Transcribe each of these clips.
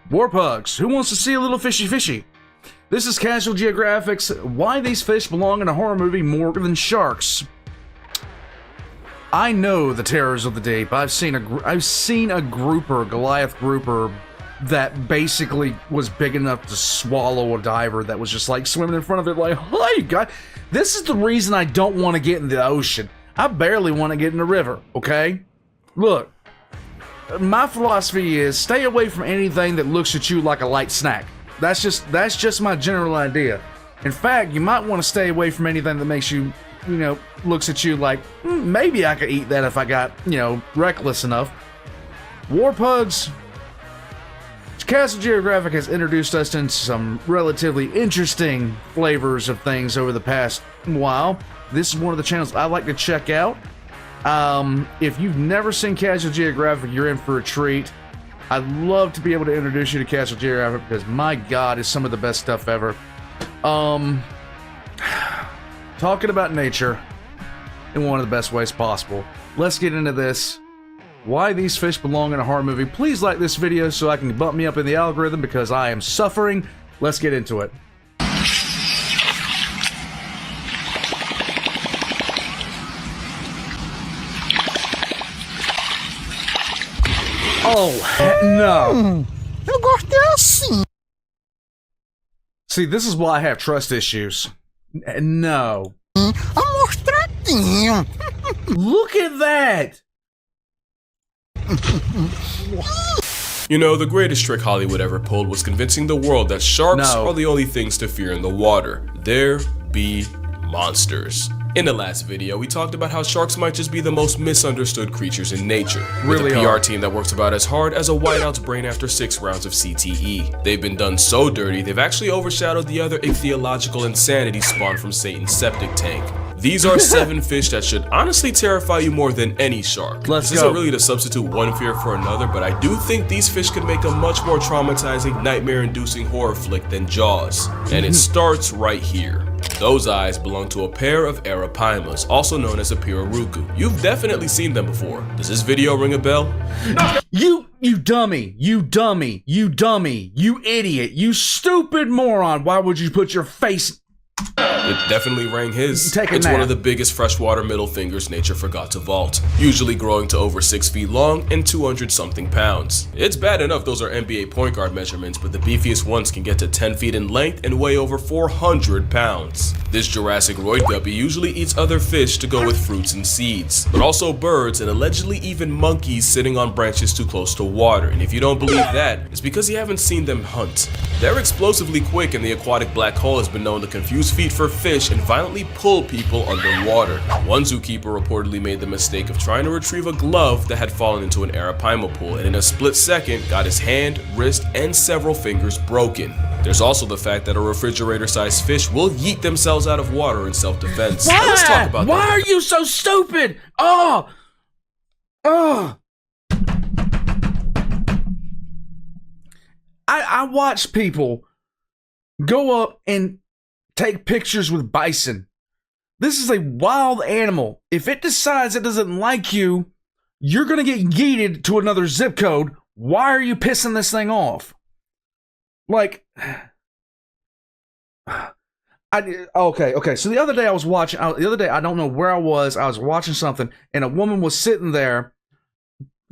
War pugs. Who wants to see a little fishy fishy? This is Casual Geographic's Why These Fish Belong in a Horror Movie More Than Sharks. I know the terrors of the deep. I've seen a grouper, Goliath grouper, that basically was big enough to swallow a diver that was just like swimming in front of it like, hey, God. This is the reason I don't want to get in the ocean. I barely want to get in the river, okay? Look, my philosophy is stay away from anything that looks at you like a light snack. That's just my general idea. In fact, you might want to stay away from anything that makes you, looks at you like, maybe I could eat that if I got, reckless enough. War pugs. Casual Geographic has introduced us into some relatively interesting flavors of things over the past while. This is one of the channels I like to check out. If you've never seen Casual Geographic, you're in for a treat. I'd love to be able to introduce you to Casual Geographic because, my God, it's some of the best stuff ever. Talking about nature in one of the best ways possible. Let's get into this. Why these fish belong in a horror movie. Please like this video so I can bump me up in the algorithm because I am suffering. Let's get into it. Oh, no. Eu gostei assim. See, this is why I have trust issues. No. Amostradinho. Look at that. You know, the greatest trick Hollywood ever pulled was convincing the world that sharks are the only things to fear in the water. There be monsters. In the last video, we talked about how sharks might just be the most misunderstood creatures in nature. With a PR team that works about as hard as a whiteout's brain after 6 rounds of CTE. They've been done so dirty, they've actually overshadowed the other ichthyological insanity spawned from Satan's septic tank. These are 7 fish that should honestly terrify you more than any shark. This isn't really to substitute one fear for another, but I do think these fish could make a much more traumatizing, nightmare-inducing horror flick than Jaws. And it starts right here. Those eyes belong to a pair of Arapaimas, also known as a pirarucu. You've definitely seen them before. Does this video ring a bell? You dummy, you dummy, you dummy, you idiot, you stupid moron. Why would you put your face... It definitely rang his. It's one of the biggest freshwater middle fingers nature forgot to vault, usually growing to over 6 feet long and 200-something pounds. It's bad enough those are NBA point guard measurements, but the beefiest ones can get to 10 feet in length and weigh over 400 pounds. This Jurassic roid guppy usually eats other fish to go with fruits and seeds, but also birds and allegedly even monkeys sitting on branches too close to water. And if you don't believe that, it's because you haven't seen them hunt. They're explosively quick, and the aquatic black hole has been known to confuse feet for fish and violently pull people underwater. One zookeeper reportedly made the mistake of trying to retrieve a glove that had fallen into an Arapaima pool, and in a split second got his hand, wrist, and several fingers broken. There's also the fact that a refrigerator-sized fish will yeet themselves out of water in self-defense. Let's talk about that. Why are you so stupid? Oh! I watch people go up and take pictures with bison. This is a wild animal. If it decides it doesn't like you, you're gonna get yeeted to another zip code. Why are you pissing this thing off? Like, okay. So the other day I was watching. I don't know where I was watching something, and a woman was sitting there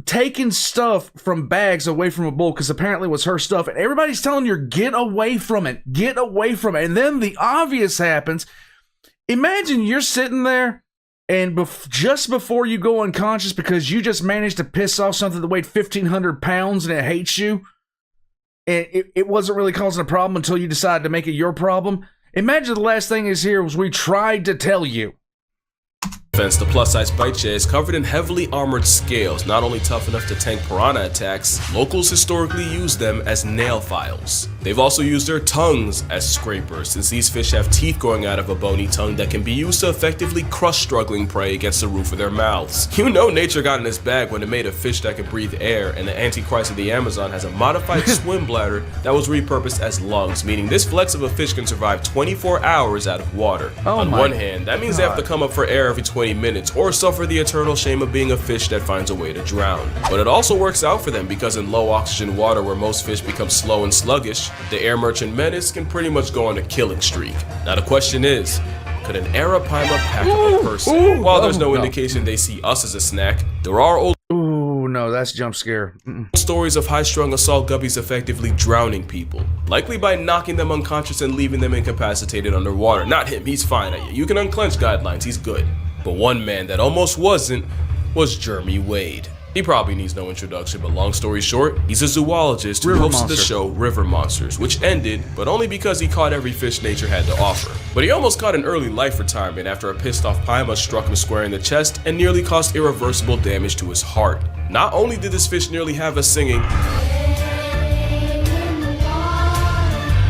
taking stuff from bags away from a bowl because apparently it was her stuff, and everybody's telling her, get away from it, get away from it. And then the obvious happens. Imagine you're sitting there, and just before you go unconscious because you just managed to piss off something that weighed 1,500 pounds and it hates you, and it wasn't really causing a problem until you decided to make it your problem. Imagine the last thing is here was we tried to tell you. The plus-size bite jet is covered in heavily armored scales, not only tough enough to tank piranha attacks, locals historically use them as nail files. They've also used their tongues as scrapers, since these fish have teeth growing out of a bony tongue that can be used to effectively crush struggling prey against the roof of their mouths. You know nature got in its bag when it made a fish that can breathe air, and the Antichrist of the Amazon has a modified swim bladder that was repurposed as lungs, meaning this flex of a fish can survive 24 hours out of water. On one hand, that means they have to come up for air every 20 20 minutes or suffer the eternal shame of being a fish that finds a way to drown. But it also works out for them because in low oxygen water where most fish become slow and sluggish, the air merchant menace can pretty much go on a killing streak. Now the question is, could an Arapaima pack up a person? While there's no indication they see us as a snack, there are old no, that's jump scare. stories of high-strung assault guppies effectively drowning people, likely by knocking them unconscious and leaving them incapacitated underwater. Not him, he's fine. You can unclench guidelines, he's good. But one man that almost wasn't was Jeremy Wade. He probably needs no introduction, but long story short, he's a zoologist who hosted the show River Monsters, which ended, but only because he caught every fish nature had to offer. But he almost caught an early life retirement after a pissed off Paima struck him square in the chest and nearly caused irreversible damage to his heart. Not only did this fish nearly have us singing,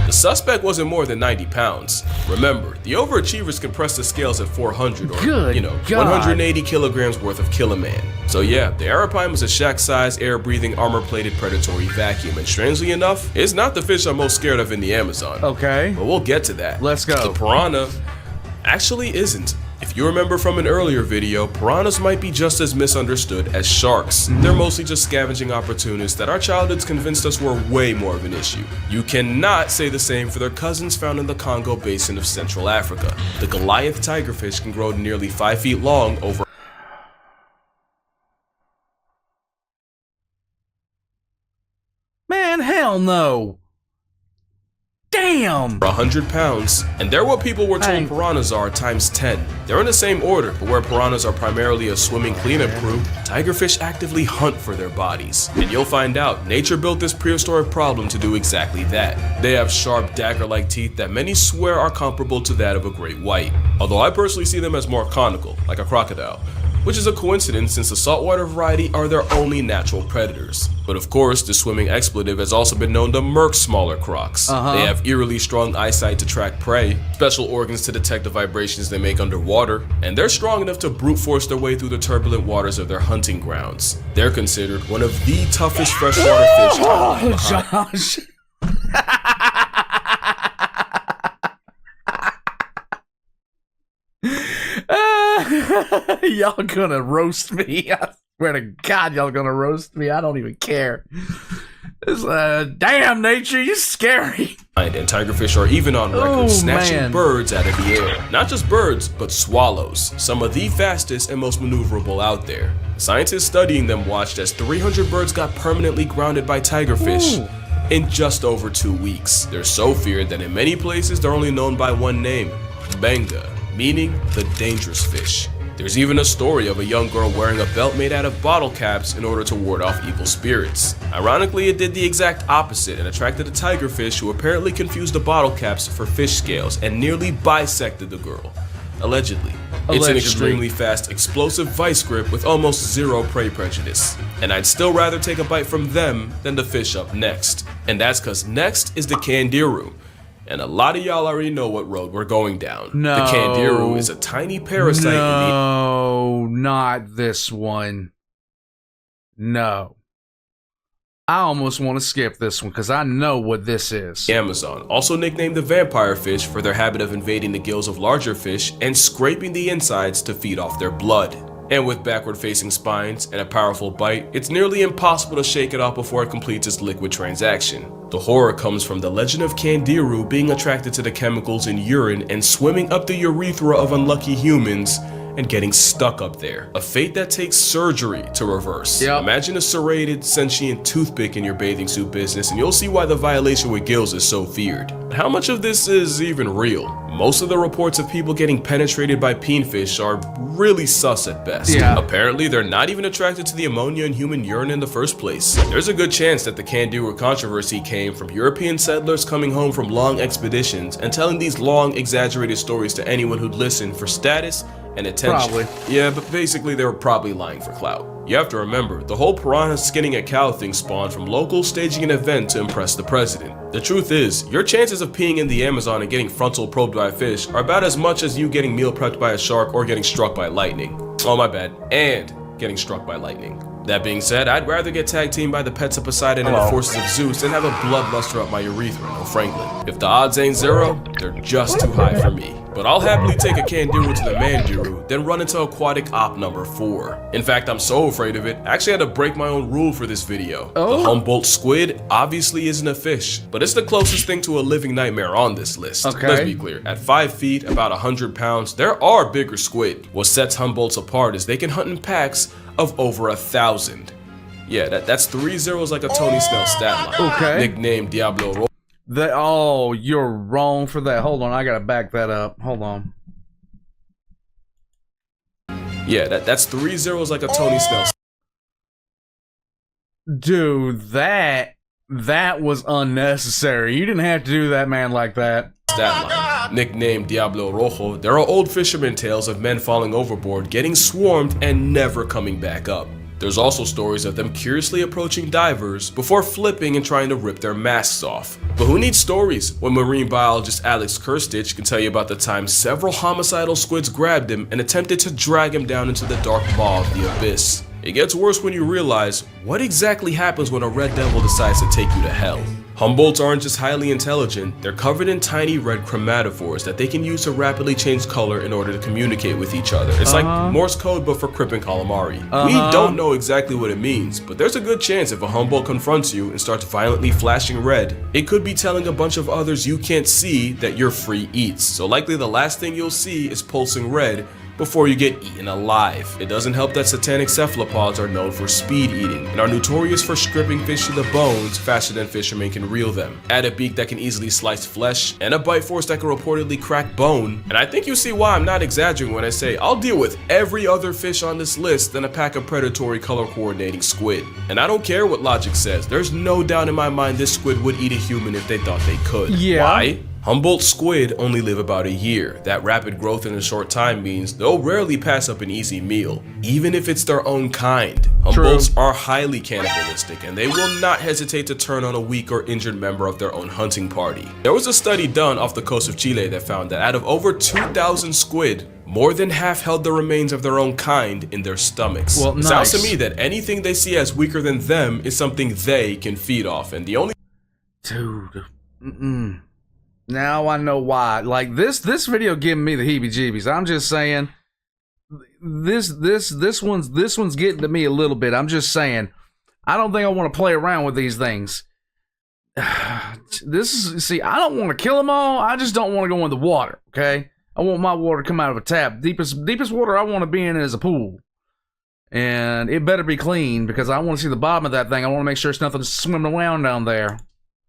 the suspect wasn't more than 90 pounds. Remember, the overachievers can press the scales at 400 or, 180 kilograms worth of kill a man. So yeah, the Arapaima is a shack-sized, air-breathing, armor-plated predatory vacuum, and strangely enough, it's not the fish I'm most scared of in the Amazon. Okay. But we'll get to that. Let's go. The piranha actually isn't. If you remember from an earlier video, piranhas might be just as misunderstood as sharks. They're mostly just scavenging opportunists that our childhoods convinced us were way more of an issue. You cannot say the same for their cousins found in the Congo basin of Central Africa. The Goliath tigerfish can grow to nearly 5 feet long over Man, hell no. Damn! 100 pounds, and they're what people were told piranhas are times 10. They're in the same order, but where piranhas are primarily a swimming cleanup crew, tigerfish actively hunt for their bodies. And you'll find out, nature built this prehistoric problem to do exactly that. They have sharp dagger-like teeth that many swear are comparable to that of a great white, although I personally see them as more conical, like a crocodile, which is a coincidence since the saltwater variety are their only natural predators. But of course, the swimming expletive has also been known to murk smaller crocs. They have eerily strong eyesight to track prey, special organs to detect the vibrations they make underwater, and they're strong enough to brute force their way through the turbulent waters of their hunting grounds. They're considered one of the toughest freshwater fish. Oh, Josh. Y'all gonna roast me. I swear to God, y'all gonna roast me. I don't even care. It's, damn, nature, you scary. And tigerfish are even on record snatching birds out of the air. Not just birds, but swallows, some of the fastest and most maneuverable out there. Scientists studying them watched as 300 birds got permanently grounded by tigerfish in just over 2 weeks. They're so feared that in many places they're only known by one name, Benga, meaning the dangerous fish. There's even a story of a young girl wearing a belt made out of bottle caps in order to ward off evil spirits. Ironically, it did the exact opposite and attracted a tigerfish who apparently confused the bottle caps for fish scales and nearly bisected the girl. Allegedly. It's an extremely fast, explosive vice grip with almost zero prey prejudice. And I'd still rather take a bite from them than the fish up next. And that's cause next is the Candiru. And a lot of y'all already know what road we're going down. No. The Candiru is a tiny parasite No, not this one. No. I almost want to skip this one because I know what this is. Amazon, also nicknamed the vampire fish for their habit of invading the gills of larger fish and scraping the insides to feed off their blood. And with backward-facing spines and a powerful bite, it's nearly impossible to shake it off before it completes its liquid transaction. The horror comes from the legend of Candiru being attracted to the chemicals in urine and swimming up the urethra of unlucky humans and getting stuck up there. A fate that takes surgery to reverse. Imagine a serrated, sentient toothpick in your bathing suit business and you'll see why the violation with gills is so feared. But how much of this is even real? Most of the reports of people getting penetrated by peenfish are really sus at best. Apparently, they're not even attracted to the ammonia in human urine in the first place. There's a good chance that the Candiru controversy came from European settlers coming home from long expeditions and telling these long, exaggerated stories to anyone who'd listen for status and attention. Probably. Yeah, but basically they were probably lying for clout. You have to remember, the whole piranha skinning a cow thing spawned from locals staging an event to impress the president. The truth is, your chances of peeing in the Amazon and getting frontal probed by a fish are about as much as you getting meal prepped by a shark or getting struck by lightning. Oh my bad, and getting struck by lightning. That being said, I'd rather get tag teamed by the pets of Poseidon and the forces of Zeus than have a bloodluster up my urethra, no Franklin. If the odds ain't zero, they're just too high for me. but I'll happily take a Candiru to the Mandiru, then run into aquatic op number 4. In fact, I'm so afraid of it, I actually had to break my own rule for this video. The Humboldt squid obviously isn't a fish, but it's the closest thing to a living nightmare on this list. Okay. Let's be clear, at 5 feet, about 100 pounds, there are bigger squid. What sets Humboldts apart is they can hunt in packs of over 1,000. Yeah, that's 3 zeros like a Tony Snell stat line. Okay. Nicknamed Diablo Rojo. Oh, you're wrong for that. Hold on, I gotta back that up. Hold on. Yeah, that's 3 zeros like a Tony Snell. Dude, that was unnecessary. You didn't have to do that, man, like that. Stat line. Nicknamed Diablo Rojo, there are old fisherman tales of men falling overboard, getting swarmed, and never coming back up. There's also stories of them curiously approaching divers before flipping and trying to rip their masks off. But who needs stories when marine biologist Alex Kirstich can tell you about the time several homicidal squids grabbed him and attempted to drag him down into the dark maw of the abyss. It gets worse when you realize what exactly happens when a red devil decides to take you to hell. Humboldts aren't just highly intelligent, they're covered in tiny red chromatophores that they can use to rapidly change color in order to communicate with each other. It's like Morse code but for Crip and calamari. We don't know exactly what it means, but there's a good chance if a Humboldt confronts you and starts violently flashing red, it could be telling a bunch of others you can't see that you're free eats. So likely the last thing you'll see is pulsing red before you get eaten alive. It doesn't help that satanic cephalopods are known for speed eating and are notorious for stripping fish to the bones faster than fishermen can reel them. Add a beak that can easily slice flesh and a bite force that can reportedly crack bone, and I think you see why I'm not exaggerating when I say I'll deal with every other fish on this list than a pack of predatory color coordinating squid. And I don't care what logic says, there's no doubt in my mind this squid would eat a human if they thought they could. Yeah. Why? Humboldt squid only live about a year. That rapid growth in a short time means they'll rarely pass up an easy meal, even if it's their own kind. Humboldts are highly cannibalistic, and they will not hesitate to turn on a weak or injured member of their own hunting party. There was a study done off the coast of Chile that found that out of over 2,000 squid, more than half held the remains of their own kind in their stomachs. Well, It sounds to me that anything they see as weaker than them is something they can feed off, and the only— Dude, now I know why. Like this video giving me the heebie-jeebies. I'm just saying, this one's getting to me a little bit. I'm just saying, I don't think I want to play around with these things. See, I don't want to kill them all. I just don't want to go in the water. Okay, I want my water to come out of a tap. Deepest water I want to be in is a pool, and it better be clean because I want to see the bottom of that thing. I want to make sure it's nothing swimming around down there.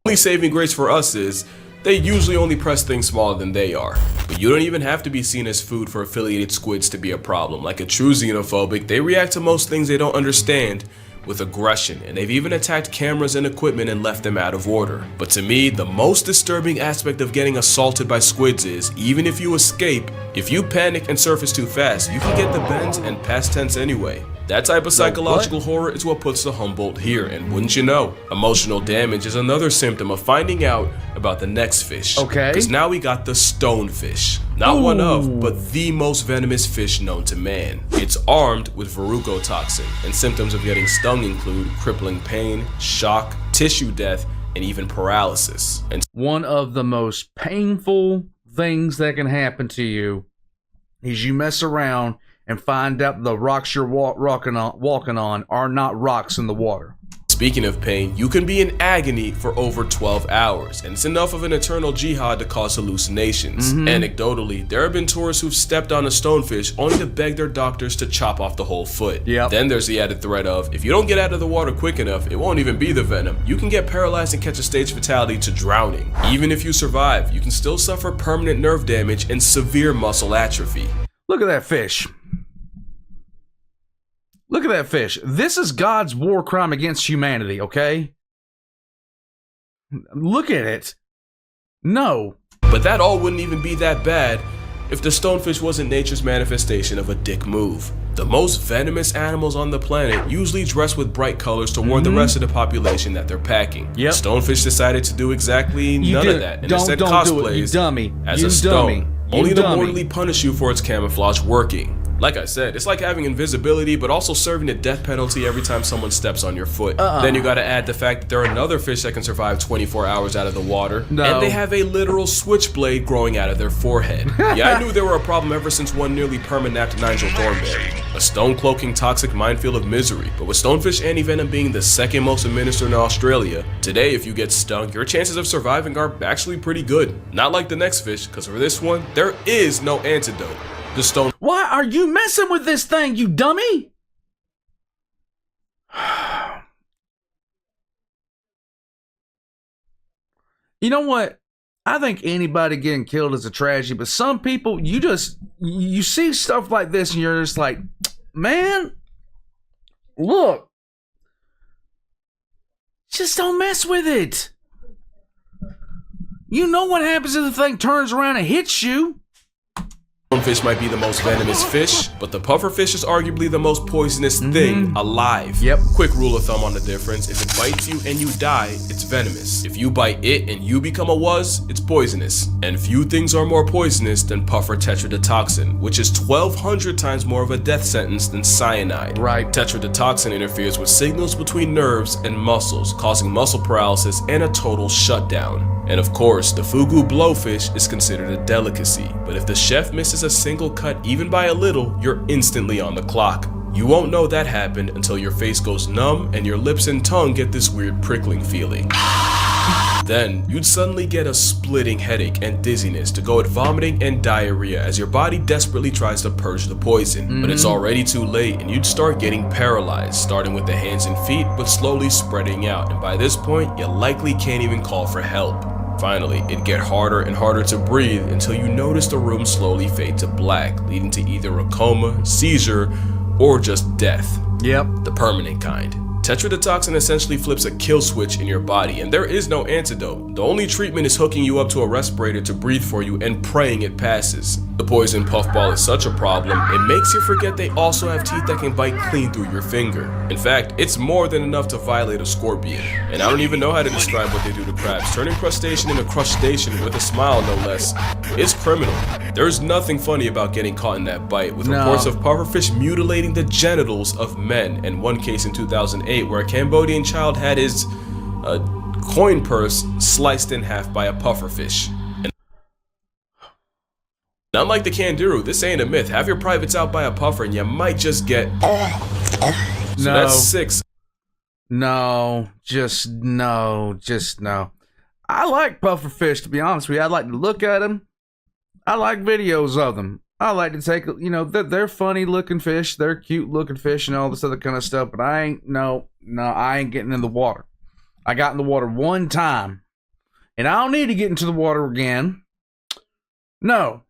Only saving grace for us is they usually only press things smaller than they are. But you don't even have to be seen as food for affiliated squids to be a problem. Like a true xenophobic, they react to most things they don't understand with aggression, and they've even attacked cameras and equipment and left them out of order. But to me, the most disturbing aspect of getting assaulted by squids is, even if you escape, if you panic and surface too fast, you can get the bends and past tense anyway. That type of psychological horror is what puts the Humboldt here, and wouldn't you know, emotional damage is another symptom of finding out about the next fish. Okay. Because now we got the stonefish. Not one of, but the most venomous fish known to man. It's armed with verrucotoxin, and symptoms of getting stung include crippling pain, shock, tissue death, and even paralysis. And one of the most painful things that can happen to you is you mess around and find out the rocks you're walking on are not rocks in the water. Speaking of pain, you can be in agony for over 12 hours, and it's enough of an eternal jihad to cause hallucinations. Anecdotally, there have been tourists who've stepped on a stonefish only to beg their doctors to chop off the whole foot. Then there's the added threat of, if you don't get out of the water quick enough, it won't even be the venom. You can get paralyzed and catch a stage fatality to drowning. Even if you survive, you can still suffer permanent nerve damage and severe muscle atrophy. Look at that fish. Look at that fish. This is God's war crime against humanity, okay? Look at it. No. But that all wouldn't even be that bad if the stonefish wasn't nature's manifestation of a dick move. The most venomous animals on the planet usually dress with bright colors to warn the rest of the population that they're packing. Stonefish decided to do exactly none of that, and instead cosplays as a stone, only to mortally punish you for its camouflage working. Like I said, it's like having invisibility, but also serving the death penalty every time someone steps on your foot. Then you gotta add the fact that there are another fish that can survive 24 hours out of the water, and they have a literal switchblade growing out of their forehead. Yeah, I knew they were a problem ever since one nearly perma-napped Nigel Thornberry. A stone-cloaking toxic minefield of misery, but with stonefish anti-venom being the second most administered in Australia, today if you get stung, your chances of surviving are actually pretty good. Not like the next fish, because for this one, there is no antidote. The stone. Why are you messing with this thing, you dummy? You know what? I think anybody getting killed is a tragedy, but some people, you see stuff like this and you're just like, man, look, just don't mess with it. You know what happens if the thing turns around and hits you? Stonefish might be the most venomous fish, but the pufferfish is arguably the most poisonous thing alive. Yep. Quick rule of thumb on the difference: if it bites you and you die, it's venomous. If you bite it and you become a wuzz, it's poisonous. And few things are more poisonous than puffer tetrodotoxin, which is 1,200 times more of a death sentence than cyanide. Right. Tetrodotoxin interferes with signals between nerves and muscles, causing muscle paralysis and a total shutdown. And of course, the fugu blowfish is considered a delicacy, but if the chef misses a single cut even by a little, you're instantly on the clock. You won't know that happened until your face goes numb and your lips and tongue get this weird prickling feeling. Then, you'd suddenly get a splitting headache and dizziness to go at vomiting and diarrhea as your body desperately tries to purge the poison. But it's already too late and you'd start getting paralyzed, starting with the hands and feet, but slowly spreading out. And by this point, you likely can't even call for help. Finally, it'd get harder and harder to breathe until you notice the room slowly fade to black, leading to either a coma, seizure, or just death. Yep. The permanent kind. Tetrodotoxin essentially flips a kill switch in your body, and there is no antidote. The only treatment is hooking you up to a respirator to breathe for you and praying it passes. The poison puffball is such a problem, it makes you forget they also have teeth that can bite clean through your finger. In fact, it's more than enough to violate a scorpion. And I don't even know how to describe what they do to crabs. Turning crustacean into crustacean with a smile, no less, is criminal. There's nothing funny about getting caught in that bite, with reports of pufferfish mutilating the genitals of men, and one case in 2008 where a Cambodian child had his coin purse sliced in half by a pufferfish. And unlike the Candiru, this ain't a myth. Have your privates out by a puffer and you might just get... So that's 6. No. I like pufferfish, to be honest with you. I like to look at them. I like videos of them. I like to take, they're funny looking fish, they're cute looking fish and all this other kind of stuff, but I ain't getting in the water. I got in the water one time, and I don't need to get into the water again. No.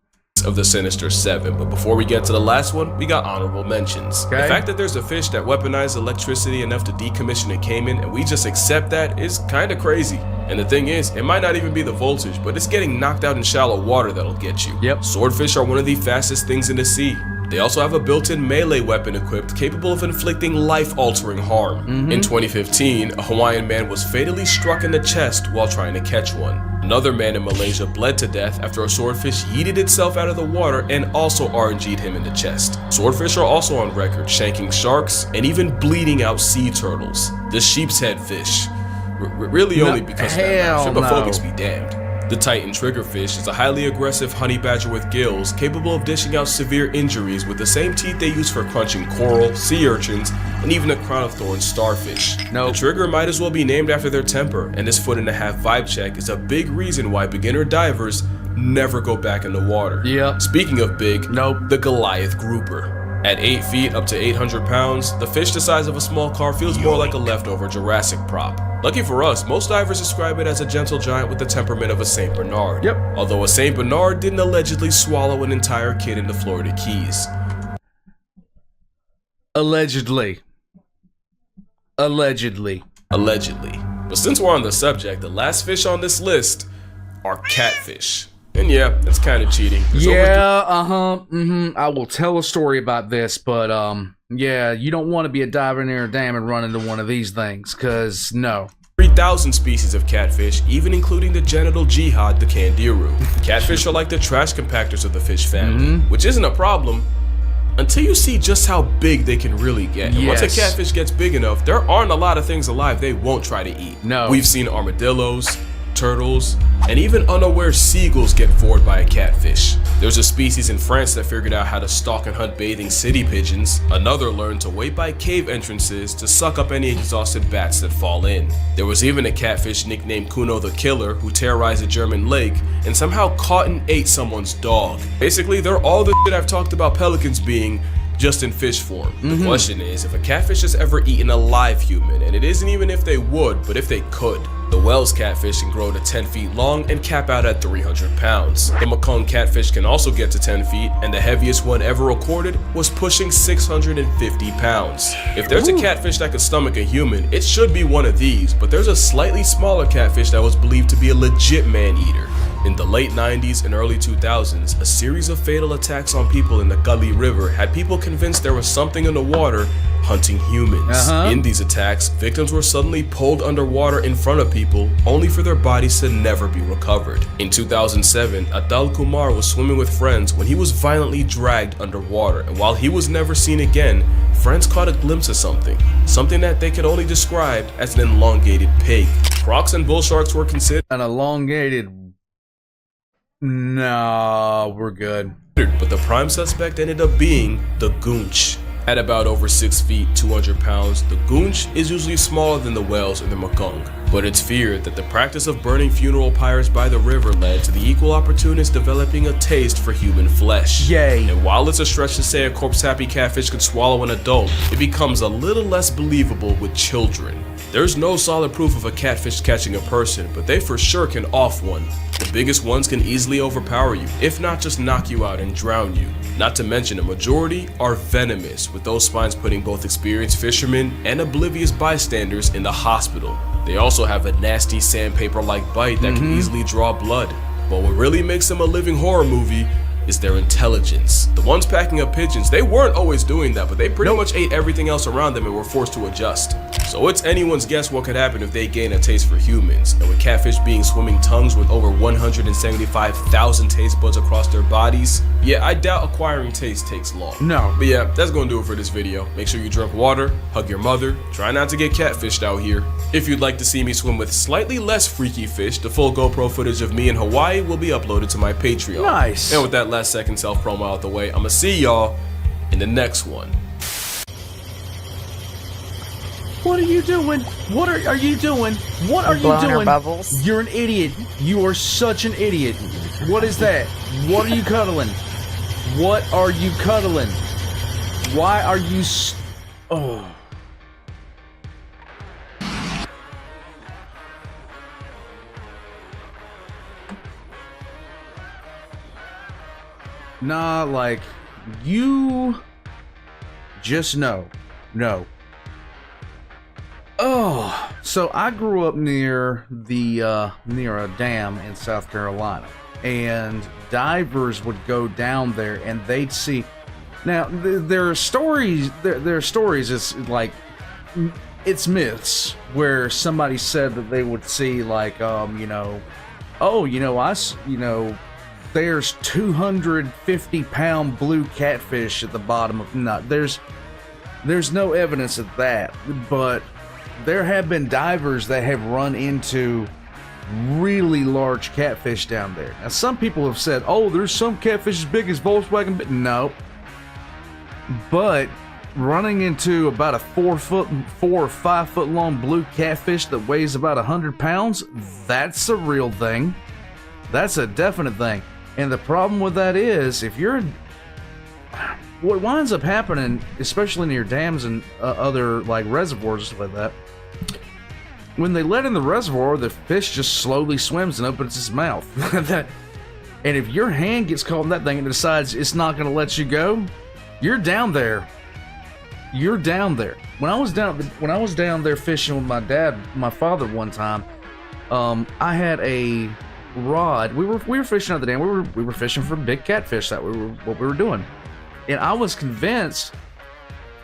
Of the Sinister 7, but before we get to the last one, we got honorable mentions. Okay. The fact that there's a fish that weaponized electricity enough to decommission a caiman and we just accept that is kinda crazy. And the thing is, it might not even be the voltage, but it's getting knocked out in shallow water that'll get you. Yep. Swordfish are one of the fastest things in the sea. They also have a built-in melee weapon equipped capable of inflicting life-altering harm. In 2015, a Hawaiian man was fatally struck in the chest while trying to catch one. Another man in Malaysia bled to death after a swordfish yeeted itself out of the water and also RNG'd him in the chest. Swordfish are also on record shanking sharks and even bleeding out sea turtles. The sheep's head fish. Really only because of that. Shipophobics be damned. The Titan triggerfish is a highly aggressive honey badger with gills capable of dishing out severe injuries with the same teeth they use for crunching coral, sea urchins, and even a crown of thorns starfish. The trigger might as well be named after their temper, and this 1.5-foot vibe check is a big reason why beginner divers never go back in the water. Speaking of big, the Goliath grouper. At 8 feet up to 800 pounds, the fish the size of a small car feels more like a leftover Jurassic prop. Lucky for us, most divers describe it as a gentle giant with the temperament of a St. Bernard. Although a St. Bernard didn't allegedly swallow an entire kid in the Florida Keys. Allegedly. But since we're on the subject, the last fish on this list are catfish. And yeah, it's kind of cheating. I will tell a story about this, but yeah, you don't want to be a diver near a dam and run into one of these things, cause no. 3,000 species of catfish, even including the genital jihad, the Candiru. Catfish are like the trash compactors of the fish family, which isn't a problem until you see just how big they can really get. And once a catfish gets big enough, there aren't a lot of things alive they won't try to eat. No. We've seen armadillos, turtles, and even unaware seagulls get bored by a catfish. There's a species in France that figured out how to stalk and hunt bathing city pigeons. Another learned to wait by cave entrances to suck up any exhausted bats that fall in. There was even a catfish nicknamed Kuno the Killer who terrorized a German lake and somehow caught and ate someone's dog. Basically, they're all the shit I've talked about pelicans being, just in fish form. The question is, if a catfish has ever eaten a live human, and it isn't even if they would, but if they could. The Wells catfish can grow to 10 feet long and cap out at 300 pounds. The Mekong catfish can also get to 10 feet, and the heaviest one ever recorded was pushing 650 pounds. If there's a catfish that could stomach a human, it should be one of these, but there's a slightly smaller catfish that was believed to be a legit man-eater. In the late 90s and early 2000s, a series of fatal attacks on people in the Gully River had people convinced there was something in the water hunting humans. In these attacks, victims were suddenly pulled underwater in front of people, only for their bodies to never be recovered. In 2007, Adal Kumar was swimming with friends when he was violently dragged underwater, and while he was never seen again, friends caught a glimpse of something that they could only describe as an elongated pig. Crocs and bull sharks were considered an elongated... No, we're good. But the prime suspect ended up being the goonch. At about over 6 feet, 200 pounds, the goonch is usually smaller than the whales or the Mekong. But it's feared that the practice of burning funeral pyres by the river led to the equal opportunists developing a taste for human flesh. Yay. And while it's a stretch to say a corpse-happy catfish could swallow an adult, it becomes a little less believable with children. There's no solid proof of a catfish catching a person, but they for sure can off one. The biggest ones can easily overpower you, if not just knock you out and drown you. Not to mention a majority are venomous, with those spines putting both experienced fishermen and oblivious bystanders in the hospital. They also have a nasty sandpaper-like bite that can easily draw blood. But what really makes them a living horror movie is their intelligence. The ones packing up pigeons, they weren't always doing that, but they pretty much ate everything else around them and were forced to adjust. So it's anyone's guess what could happen if they gain a taste for humans. And with catfish being swimming tongues with over 175,000 taste buds across their bodies, yeah, I doubt acquiring taste takes long. No. But yeah, that's gonna do it for this video. Make sure you drink water, hug your mother, try not to get catfished out here. If you'd like to see me swim with slightly less freaky fish, the full GoPro footage of me in Hawaii will be uploaded to my Patreon. Nice. And with that last second self-promo out the way, I'ma see y'all in the next one. What are you doing? What are you doing? What are you Blowing her doing? bubbles. You're an idiot. You are such an idiot. What is that? What are you cuddling? What are you cuddling? Why are you oh. Nah, like, you just know. No. Oh, so I grew up near the near a dam in South Carolina, and divers would go down there and they'd see. Now there are stories. There are stories. It's like it's myths where somebody said that they would see like there's 250-pound blue catfish at the bottom of there's no evidence of that, but there have been divers that have run into really large catfish down there. Now, some people have said, oh, there's some catfish as big as Volkswagen, but no. But running into about a 4 or 5 foot long blue catfish that weighs about 100 pounds, that's a real thing. That's a definite thing. And the problem with that is, if you're what winds up happening, especially near dams and other like reservoirs and stuff like that, when they let in the reservoir, the fish just slowly swims and opens its mouth. And if your hand gets caught in that thing and decides it's not going to let you go, you're down there. You're down there. When I was down there fishing with my father one time, I had a rod. We were fishing out the dam. We were fishing for big catfish. What we were doing. And I was convinced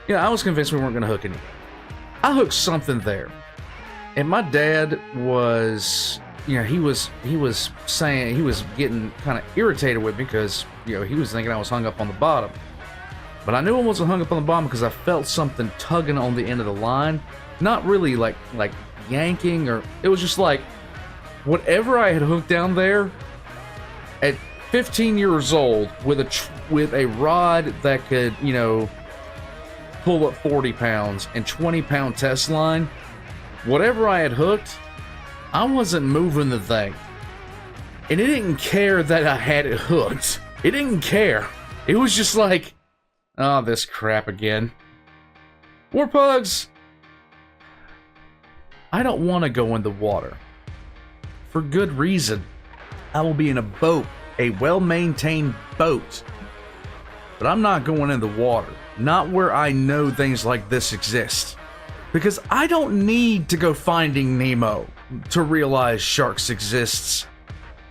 we weren't going to hook any. I hooked something there. And my dad was, he was saying, he was getting kind of irritated with me because, he was thinking I was hung up on the bottom. But I knew I wasn't hung up on the bottom because I felt something tugging on the end of the line. Not really like yanking, or it was just like whatever I had hooked down there at 15 years old with a rod that could, you know, pull up 40 pounds and 20-pound test line. Whatever I had hooked, I wasn't moving the thing. And it didn't care that I had it hooked. It didn't care. It was just like, oh, this crap again. War pugs. I don't want to go in the water. For good reason. I will be in a boat, a well-maintained boat. But I'm not going in the water. Not where I know things like this exist. Because I don't need to go finding Nemo to realize sharks exists.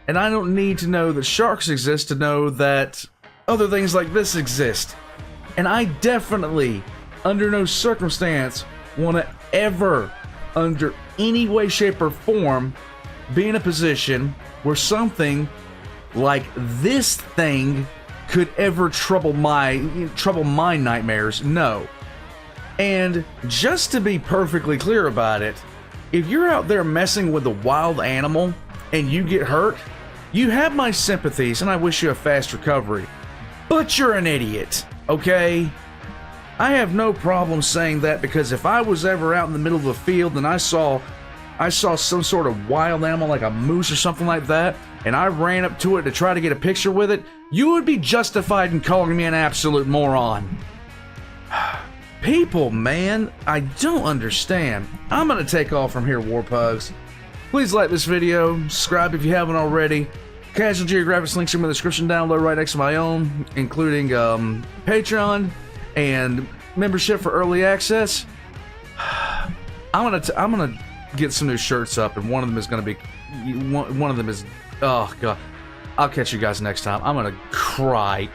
And I don't need to know that sharks exist to know that other things like this exist. And I definitely, under no circumstance, want to ever, under any way, shape, or form, be in a position where something like this thing could ever trouble my nightmares. No. And just to be perfectly clear about it, if you're out there messing with a wild animal and you get hurt, you have my sympathies and I wish you a fast recovery. But you're an idiot, okay? I have no problem saying that, because if I was ever out in the middle of a field and I saw some sort of wild animal like a moose or something like that, and I ran up to it to try to get a picture with it, you would be justified in calling me an absolute moron. People, man, I don't understand. I'm gonna take off from here, war pugs. Please like this video, subscribe if you haven't already. Casual Geographic's links are in the description down below, right next to my own, including Patreon and membership for early access. I'm gonna get some new shirts up, and one of them is gonna be one of them is, oh god. I'll catch you guys next time. I'm gonna cry.